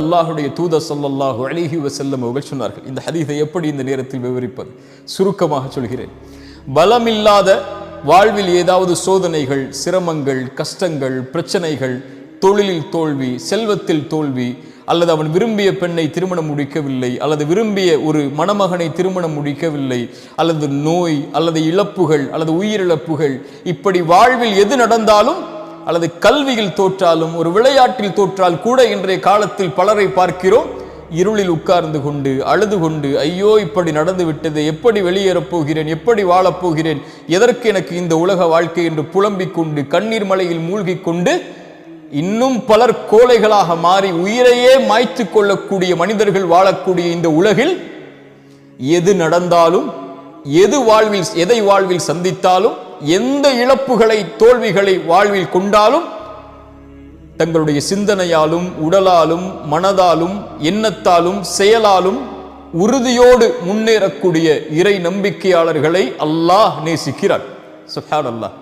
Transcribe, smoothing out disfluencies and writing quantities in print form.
அல்லாஹ்வுடைய தூதர் ஸல்லல்லாஹு அலைஹி வஸல்லம் அவர்கள் சொன்னார்கள். இந்த ஹதீஸை எப்படி இந்த நேரத்தில் விவரிப்பது? சுருக்கமாக சொல்கிறேன். பலமில்லாத வாழ்வில் ஏதாவது சோதனைகள், சிரமங்கள், கஷ்டங்கள், பிரச்சனைகள், தொழிலில் தோல்வி, செல்வத்தில் தோல்வி, அல்லது அவன் விரும்பிய பெண்ணை திருமணம் முடிக்கவில்லை, அல்லது விரும்பிய ஒரு மணமகனை திருமணம் முடிக்கவில்லை, அல்லது நோய், அல்லது இழப்புகள், அல்லது உயிரிழப்புகள், இப்படி வாழ்வில் எது நடந்தாலும், அல்லது கல்வியில் தோற்றாலும், ஒரு விளையாட்டில் தோற்றால் கூட இன்றைய காலத்தில் பலரை பார்க்கிறோம், இருளில் உட்கார்ந்து கொண்டு அழுது கொண்டு, ஐயோ இப்படி நடந்து விட்டது, எப்படி வெளியேறப் போகிறேன், எப்படி வாழப்போகிறேன், எதற்கு எனக்கு இந்த உலக வாழ்க்கை என்று புலம்பிக் கொண்டு கண்ணீர் மலையில் மூழ்கி கொண்டு இன்னும் பலர் கோழைகளாக மாறி உயிரையே மாய்த்து கொள்ளக்கூடிய மனிதர்கள் வாழக்கூடிய இந்த உலகில் எது நடந்தாலும், எதை வாழ்வில் சந்தித்தாலும், எந்த இழப்புகளை தோல்விகளை வாழ்வில் கொண்டாலும் தங்களுடைய சிந்தனையாலும், உடலாலும், மனதாலும், எண்ணத்தாலும், செயலாலும் உறுதியோடு முன்னேறக்கூடிய இறை நம்பிக்கையாளர்களை அல்லாஹ் நேசிக்கிறார். சுப்ஹானல்லாஹ்.